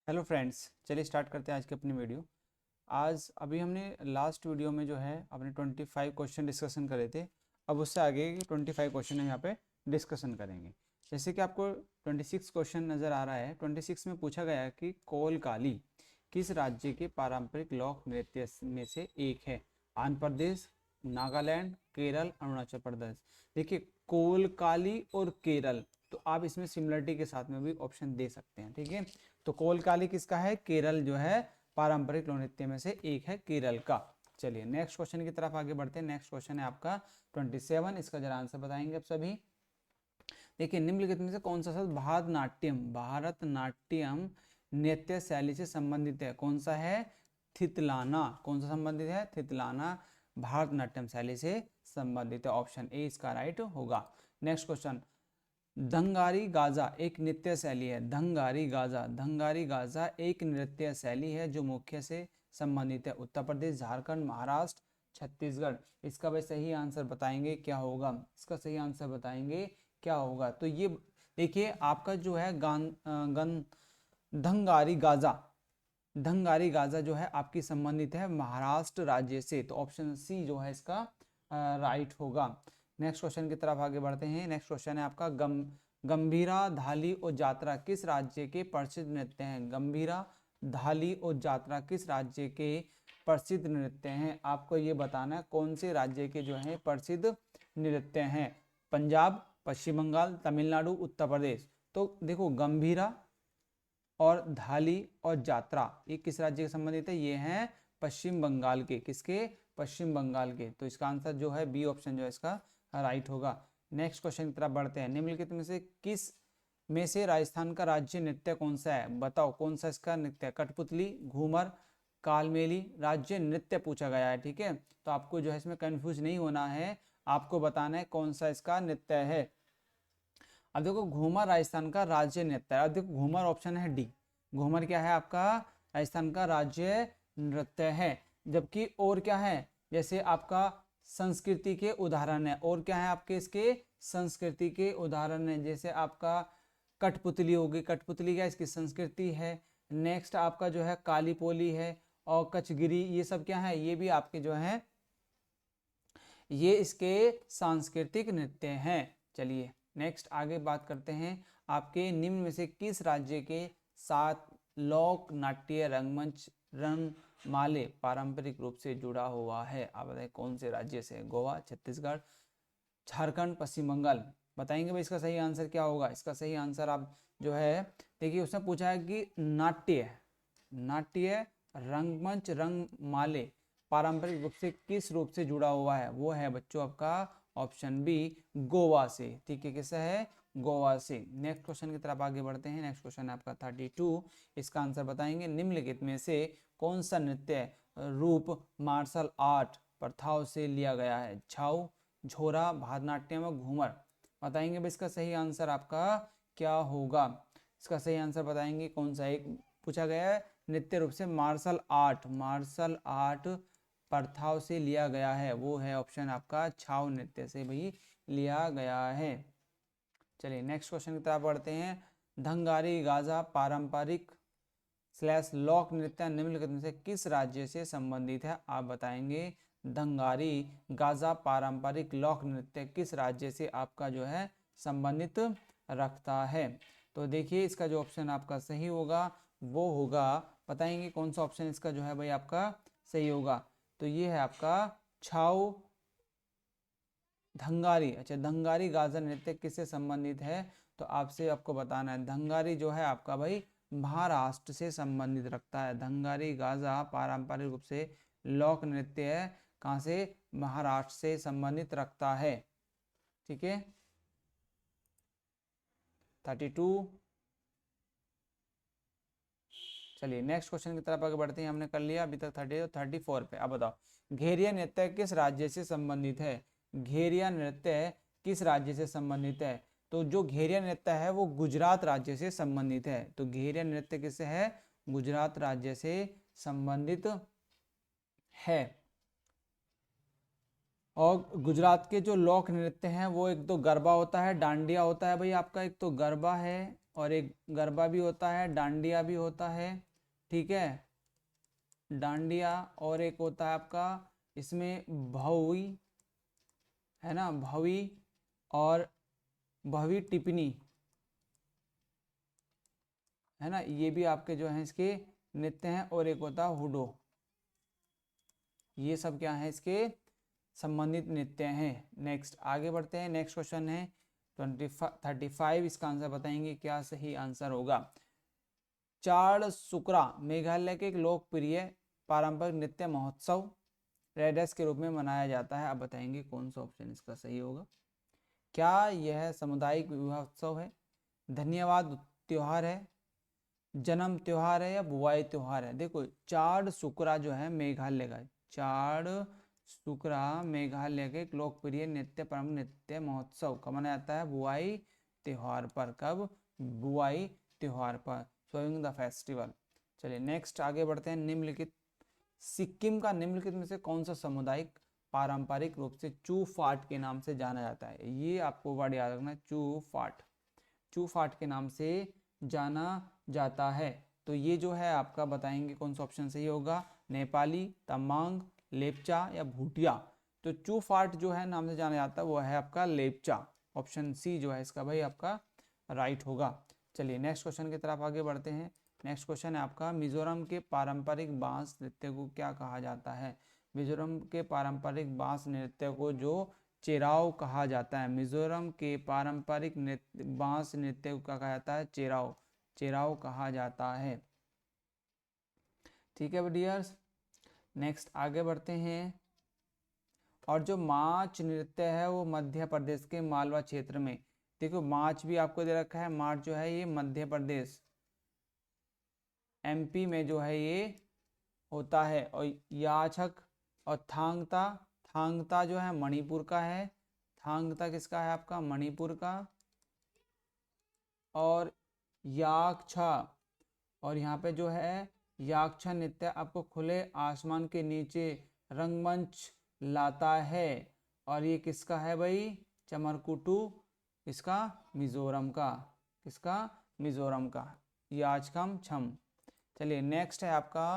Hello friends, चलिए start करते हैं आज की अपनी वीडियो। आज अभी हमने लास्ट वीडियो में जो है अपने 25 क्वेश्चन डिस्कशन करे थे। अब उससे आगे के 25 क्वेश्चन हम यहाँ पे डिस्कशन करेंगे। जैसे कि आपको 26 क्वेश्चन नज़र आ रहा है। 26 में पूछा गया है कि कोलकाली किस राज्य के पारंपरिक लोक नृत्य में से एक है। आंध्र प्रदेश, नागालैंड, केरल, अरुणाचल प्रदेश। देखिए, कोलकाली और केरल, तो आप इसमें सिमिलरिटी के साथ में भी ऑप्शन दे सकते हैं। ठीक है, तो कोलकाली किसका है? केरल जो है पारंपरिक लोक नृत्य में से एक है, केरल का। चलिए नेक्स्ट क्वेश्चन की तरफ आगे बढ़ते हैं। नेक्स्ट क्वेश्चन है आपका 27। इसका जरा आंसर बताएंगे आप सभी। देखिए, निम्नलिखित में से कौन सा शब्द भारतनाट्यम नृत्य शैली से संबंधित है? कौन सा है? थितलाना। कौन सा संबंधित है? थितलाना भारतनाट्यम शैली से संबंधित है। ऑप्शन ए इसका राइट होगा। नेक्स्ट क्वेश्चन, धंगारी गाजा एक नृत्य शैली है। धंगारी गाजा एक नृत्य शैली है जो मुख्य से संबंधित है उत्तर प्रदेश, झारखंड, महाराष्ट्र, छत्तीसगढ़। इसका भाई सही आंसर बताएंगे क्या होगा? इसका सही आंसर बताएंगे क्या होगा? तो ये देखिए, आपका जो है धंगारी गाजा जो है आपकी संबंधित है महाराष्ट्र राज्य से। तो ऑप्शन सी जो है इसका राइट होगा। नेक्स्ट क्वेश्चन की तरफ आगे बढ़ते हैं। नेक्स्ट क्वेश्चन है आपका गंभीरा, धाली और जात्रा किस राज्य के प्रसिद्ध नृत्य हैं? गंभीरा, धाली और जात्रा किस राज्य के प्रसिद्ध नृत्य हैं? आपको ये बताना है कौन से राज्य के जो है प्रसिद्ध नृत्य हैं। पंजाब, पश्चिम बंगाल, तमिलनाडु, उत्तर प्रदेश। तो देखो, गंभीरा और धाली और जात्रा ये किस राज्य के संबंधित है? ये हैं पश्चिम बंगाल के। किसके? पश्चिम बंगाल के। तो इसका आंसर जो है बी ऑप्शन जो है इसका राइट होगा। नेक्स्ट क्वेश्चन की तरफ बढ़ते हैं। निम्नलिखित में से राजस्थान का राज्य नृत्य कौन सा है? बताओ कौन सा इसका नृत्य? कठपुतली, घूमर, कालमेली। राज्य नृत्य पूछा गया है। ठीक है, तो आपको जो है इसमें कंफ्यूज नहीं होना है, आपको बताना है कौन सा इसका नृत्य है। अब देखो, घूमर राजस्थान का राज्य नृत्य है। अब देखो, घूमर ऑप्शन है डी। घूमर क्या है आपका? राजस्थान का राज्य नृत्य है। जबकि और क्या है? जैसे आपका संस्कृति के उदाहरण है। और क्या है आपके इसके? संस्कृति के उदाहरण है। जैसे आपका कठपुतली होगी। कठपुतली क्या इसकी संस्कृति है। नेक्स्ट आपका जो है काली पोली है और कचगिरी। ये सब क्या है? ये भी आपके जो है ये इसके सांस्कृतिक नृत्य हैं। चलिए नेक्स्ट आगे बात करते हैं। आपके निम्न में से किस राज्य के साथ लोक नाट्य रंगमंच रंगमाले पारंपरिक रूप से जुड़ा हुआ है? आप बताएं कौन से राज्य से? गोवा, छत्तीसगढ़, झारखंड, पश्चिम बंगाल। बताएंगे भाई इसका सही आंसर क्या होगा? इसका सही आंसर आप जो है देखिए, उसने पूछा है कि नाट्य रंगमंच रंगमाले पारंपरिक रूप से किस रूप से जुड़ा हुआ है? वो है बच्चों आपका ऑप्शन बी, गोवा से। ठीक है, किससे है? गोवा से। नेक्स्ट क्वेश्चन की तरफ आगे बढ़ते हैं। नेक्स्ट क्वेश्चन है आपका 32। इसका आंसर बताएंगे। निम्नलिखित में से कौन सा नृत्य रूप मार्शल आर्ट प्रथाओं से लिया गया है? छाऊ, झोरा, भारतनाट्यम और घूमर। बताएंगे भाई इसका सही आंसर आपका क्या होगा? इसका सही आंसर बताएंगे कौन सा एक पूछा गया है? नृत्य रूप से मार्शल आर्ट प्रथाओं से लिया गया है। वो है ऑप्शन आपका छाऊ नृत्य से भी लिया गया है। चलिए नेक्स्ट क्वेश्चन की तरफ बढ़ते हैं। धंगारी गाजा पारंपरिक स्लैश लोक नृत्य निम्नलिखित में से किस राज्य से संबंधित है? आप बताएंगे। धंगारी गाजा पारंपरिक लोक नृत्य किस राज्य से आपका जो है संबंधित रखता है? तो देखिए, इसका जो ऑप्शन आपका सही होगा वो होगा, बताएंगे कौन सा ऑप्शन इसका जो है भाई आपका सही होगा? तो ये है आपका छाऊ धंगारी। अच्छा, धंगारी गाजा नृत्य किससे संबंधित है? तो आपको बताना है। धंगारी जो है आपका भाई महाराष्ट्र से संबंधित रखता है। धंगारी गाजा पारंपरिक रूप से लोक नृत्य है, कहाँ से? महाराष्ट्र से संबंधित रखता है। ठीक है, 32। चलिए नेक्स्ट क्वेश्चन की तरफ आगे बढ़ते हैं। हमने कर लिया अभी तक 30 और 34 पे। अब बताओ, घेरिया नृत्य किस राज्य से संबंधित है? घेरिया नृत्य किस राज्य से संबंधित है? तो जो घेरिया नृत्य है वो गुजरात राज्य से संबंधित है। तो घेरिया नृत्य किससे है? गुजरात राज्य से संबंधित है। और गुजरात के जो लोक नृत्य हैं वो एक तो गरबा होता है, डांडिया होता है भाई आपका। एक तो गरबा है और एक गरबा भी होता है, डांडिया भी होता है, ठीक है, डांडिया, और एक होता है आपका इसमें भौई, है ना, भौई, और भवी टिप्पणी, है ना, ये भी आपके जो है इसके नृत्य हैं, और एक होता है हुडो। ये सब क्या है, इसके संबंधित नृत्य हैं। नेक्स्ट आगे बढ़ते हैं। नेक्स्ट क्वेश्चन है 35, इसका आंसर बताएंगे, क्या सही आंसर होगा। चाड़सुकरा मेघालय के एक लोकप्रिय पारंपरिक नृत्य महोत्सव रेडस के रूप में मनाया जाता है। आप बताएंगे कौन सा ऑप्शन इसका सही होगा। क्या यह सामुदायिक विवाह उत्सव है, धन्यवाद त्योहार है, जन्म त्योहार है, या बुआई त्योहार है। देखो चाड़सुकरा जो है मेघालय का, चाड़सुकरा मेघालय के एक लोकप्रिय नृत्य परंपरा नृत्य महोत्सव कब मनाया जाता है, बुआई त्योहार पर। कब, बुआई त्योहार पर, सोइंग द फेस्टिवल। चलिए नेक्स्ट आगे बढ़ते हैं। निम्नलिखित सिक्किम का निम्नलिखित में से कौन सा सामुदायिक पारंपरिक रूप से चूफाट के नाम से जाना जाता है। ये आपको वर्ड याद रखना है, चूफाट, चूफाट के नाम से जाना जाता है। तो ये जो है आपका बताएंगे कौन सा ऑप्शन सही होगा, नेपाली, तमांग, लेपचा, या भूटिया। तो चूफाट जो है नाम से जाना जाता है वो है आपका लेपचा। ऑप्शन सी जो है इसका भाई आपका राइट होगा। चलिए नेक्स्ट क्वेश्चन की तरफ आगे बढ़ते हैं। नेक्स्ट क्वेश्चन है आपका, मिजोरम के पारंपरिक बांस नृत्य को क्या कहा जाता है। मिजोरम के पारंपरिक बांस नृत्य को जो चेराव कहा जाता है। मिजोरम के पारंपरिक नृत्य बांस नृत्य को क्या कहा जाता है, चेराव, चेराव कहा जाता है। ठीक है डियर्स, नेक्स्ट आगे बढ़ते हैं। और जो मार्च नृत्य है वो मध्य प्रदेश के मालवा क्षेत्र में, देखो मार्च भी आपको दे रखा है, मार्च जो है ये मध्य प्रदेश एमपी में जो है ये होता है। और याचक और थांगता, थांगता जो है मणिपुर का है, थांगता किसका है आपका, मणिपुर का। और याकछा, और यहाँ पे जो है याकछा नृत्य आपको खुले आसमान के नीचे रंगमंच लाता है। और ये किसका है भाई, चमरकुटू, किसका, मिजोरम का, किसका, मिजोरम का, याचकम छम। चलिए नेक्स्ट है आपका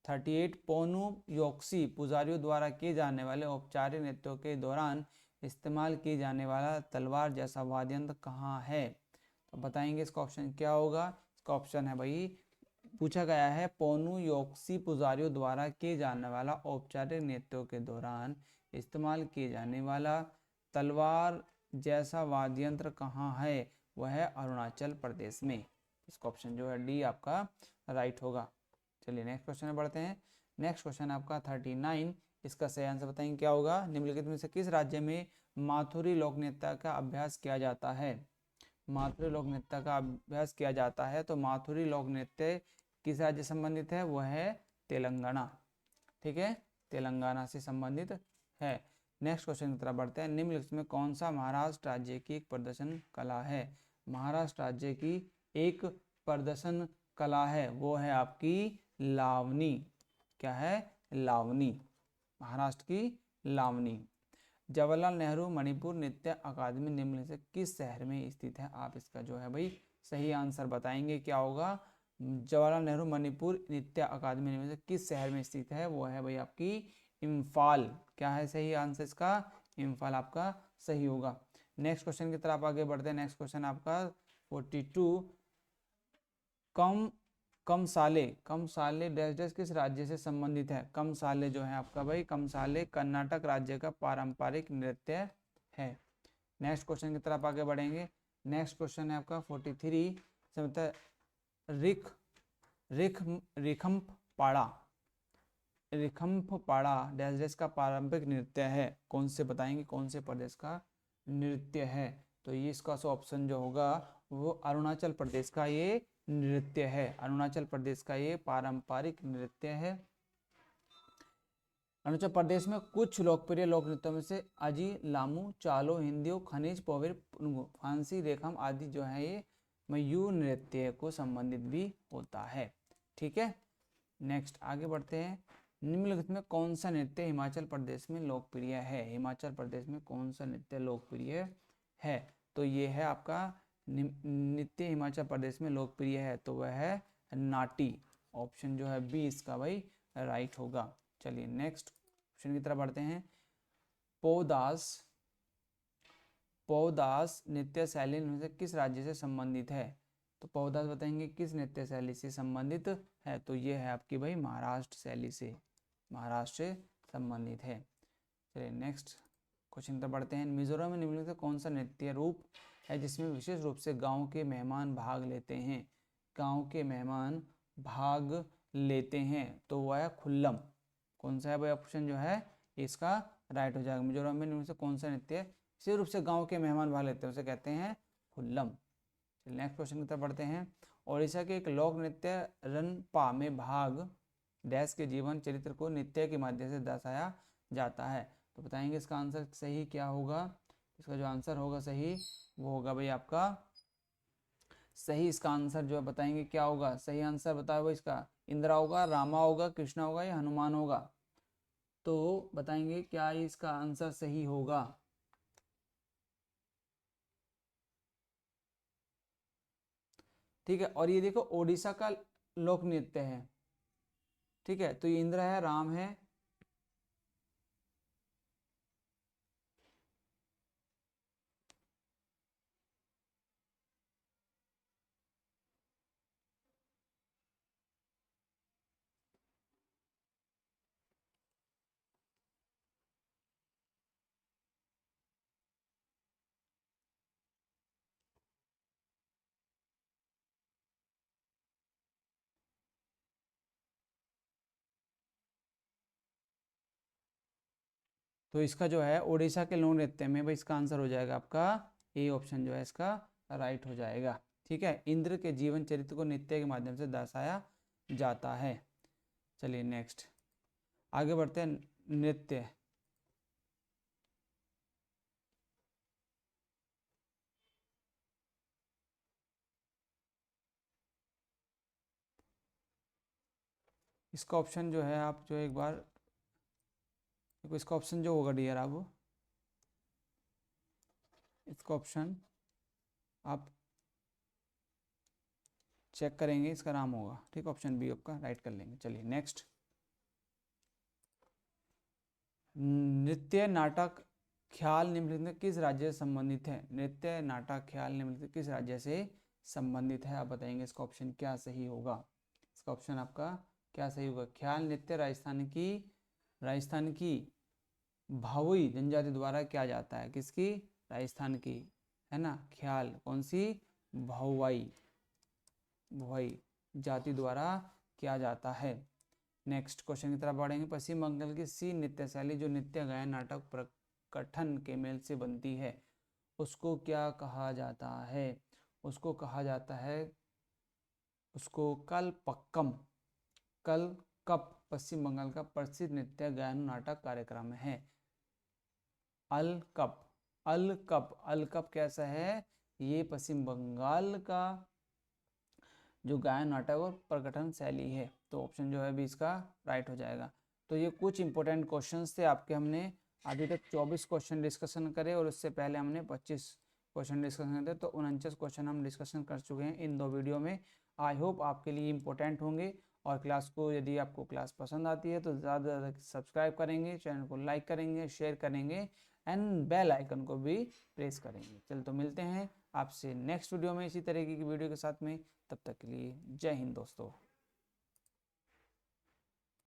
38, पोनु योक्सी पुजारियों द्वारा किए जाने वाले औपचारिक नृत्यों के दौरान इस्तेमाल किए जाने वाला तलवार जैसा वाद्य यंत्र कहाँ है। तो बताएंगे इसका ऑप्शन क्या होगा। इसका ऑप्शन है भाई, पूछा गया है पोनु योक्सी पुजारियों द्वारा किए जाने वाला औपचारिक नृत्यों के दौरान इस्तेमाल किए जाने वाला तलवार जैसा वाद्य यंत्र कहाँ है, वह है अरुणाचल प्रदेश में। इसका ऑप्शन जो है डी आपका राइट होगा। चलिए नेक्स्ट क्वेश्चन में बढ़ते हैं। नेक्स्ट क्वेश्चन आपका 39, इसका सही आंसर बताएंगे क्या होगा। निम्नलिखित में से किस राज्य में माथुरी लोक नृत्य का अभ्यास किया जाता है। माथुरी लोक नृत्य का अभ्यास किया जाता है, तो माथुरी लोक नृत्य किस राज्य से संबंधित है, वह है तेलंगाना। ठीक है, तेलंगाना से संबंधित है। नेक्स्ट क्वेश्चन की तरफ बढ़ते हैं। निम्नलिखित में कौन सा महाराष्ट्र राज्य की एक प्रदर्शन कला है। महाराष्ट्र राज्य की एक प्रदर्शन कला है, वो है आपकी लावनी। क्या है, लावनी, महाराष्ट्र की लावनी। जवाहरलाल नेहरू मणिपुर नृत्य अकादमी निम्न से किस शहर में स्थित है। आप इसका जो है भाई सही आंसर बताएंगे क्या होगा। जवाहरलाल नेहरू मणिपुर नृत्य अकादमी निम्न से किस शहर में स्थित है, वो है भाई आपकी इम्फाल। क्या है सही आंसर इसका, इम्फाल आपका सही होगा। नेक्स्ट क्वेश्चन की तरफ आगे बढ़ते हैं। नेक्स्ट क्वेश्चन आपका 42, कमसाले, कमसाले डैश डैश किस राज्य से संबंधित है। कमसाले जो है आपका भाई, कमसाले कर्नाटक राज्य का पारंपरिक नृत्य है। नेक्स्ट क्वेश्चन की तरफ आगे बढ़ेंगे। नेक्स्ट क्वेश्चन है आपका 43, रिख रिख रिखम्प पाड़ा, रिखम्प पाड़ा डैश डैश का पारंपरिक नृत्य है। कौन से बताएंगे, कौन से प्रदेश का नृत्य है। तो ये इसका ऑप्शन जो होगा वो अरुणाचल प्रदेश का ये नृत्य है। अरुणाचल प्रदेश का ये पारंपरिक नृत्य है। अरुणाचल प्रदेश में कुछ लोकप्रिय लोक नृत्यों में से अजी, लामू, चालो, हिंदियो, खनिज, पोविर, फांसी, रेखम आदि जो है ये मयूर नृत्य को संबंधित भी होता है। ठीक है, नेक्स्ट आगे बढ़ते हैं। निम्नलिखित में कौन सा नृत्य हिमाचल प्रदेश में लोकप्रिय है। हिमाचल प्रदेश में कौन सा नृत्य लोकप्रिय है, तो ये है आपका नृत्य हिमाचल प्रदेश में लोकप्रिय है, तो वह है नाटी। ऑप्शन जो है बी इसका भाई राइट होगा। चलिए नेक्स्ट क्वेश्चन की तरफ बढ़ते हैं। पौदास नृत्य शैली में से किस राज्य से संबंधित है? तो पौदास बताएंगे किस नृत्य शैली से संबंधित है, तो ये है आपकी भाई महाराष्ट्र शैली से, महाराष्ट्र से संबंधित है। चलिए नेक्स्ट क्वेश्चन तक बढ़ते हैं। मिजोरम में निम्नलिखित में कौन सा नृत्य रूप है जिसमें विशेष रूप से गांव के मेहमान भाग लेते हैं? गांव के मेहमान भाग लेते हैं, तो वह है खुल्लम। कौन सा है भाई ऑप्शन जो है इसका राइट हो जाएगा। मिजोरम में निम्नलिखित से कौन सा नृत्य विशेष रूप से गांव के मेहमान भाग लेते हैं, उसे कहते हैं खुल्लम। नेक्स्ट क्वेश्चन की तरफ बढ़ते हैं। ओडिशा के एक लोक नृत्य रनपा में भाग डैश के जीवन चरित्र को नृत्य के माध्यम से दर्शाया जाता है, तो बताएंगे इसका आंसर सही क्या होगा? इसका जो आंसर होगा सही वो होगा भाई आपका सही, इसका आंसर जो है बताएंगे क्या होगा? सही आंसर बताओ भाई इसका, इंदिरा होगा, रामा होगा, कृष्णा होगा या हनुमान होगा? तो बताएंगे क्या इसका आंसर सही होगा? ठीक है, और ये देखो ओडिशा का लोक नृत्य है। ठीक है, तो ये इंद्र है, राम है, तो इसका जो है ओडिशा के लोक नृत्य में भाई इसका आंसर हो जाएगा आपका ए ऑप्शन जो है इसका राइट हो जाएगा। ठीक है, इंद्र के जीवन चरित्र को नृत्य के माध्यम से दर्शाया जाता है। चलिए नेक्स्ट आगे बढ़ते हैं। नृत्य इसका ऑप्शन जो है आप जो एक बार देखो, इसका ऑप्शन जो होगा डियर आप इसका ऑप्शन आप चेक करेंगे, इसका नाम होगा ठीक, ऑप्शन बी आपका राइट कर लेंगे। चलिए नेक्स्ट। नृत्य नाटक ख्याल निम्नलिखित में किस राज्य से संबंधित है? नृत्य नाटक ख्याल निम्नलिखित किस राज्य से संबंधित है, आप बताएंगे इसका ऑप्शन क्या सही होगा? इसका ऑप्शन आपका क्या सही होगा? ख्याल नृत्य राजस्थान की भावई जनजाति द्वारा किया जाता है। किसकी? राजस्थान की, है ना। ख्याल कौन सी? भावई भाई जाति द्वारा किया जाता है। नेक्स्ट क्वेश्चन की तरफ बढ़ेंगे। पश्चिम बंगाल की सी नृत्य शैली जो नृत्य गायन नाटक प्रकटन के मेल से बनती है, उसको क्या कहा जाता है? उसको कहा जाता है उसको कलपक्कम। कल कप पश्चिम बंगाल का प्रसिद्ध नृत्य गायन नाटक कार्यक्रम है। अल कप अल कप कैसा है? ये पश्चिम बंगाल का जो गायन नाटक और प्रकटन शैली है, तो ऑप्शन जो है भी इसका राइट हो जाएगा। तो ये कुछ इंपॉर्टेंट क्वेश्चंस थे आपके, हमने अभी तक 24 क्वेश्चन डिस्कशन करे और उससे पहले हमने 25 क्वेश्चन डिस्कशन करे, तो 49 क्वेश्चन हम डिस्कशन कर चुके हैं इन 2 वीडियो में। आई होप आपके लिए इंपॉर्टेंट होंगे। और क्लास को यदि आपको क्लास पसंद आती है तो ज़्यादा से ज़्यादा सब्सक्राइब करेंगे, चैनल को लाइक करेंगे, शेयर करेंगे एंड बेल आइकन को भी प्रेस करेंगे। चल तो मिलते हैं आपसे नेक्स्ट वीडियो में इसी तरीके की वीडियो के साथ में, तब तक के लिए जय हिंद दोस्तों।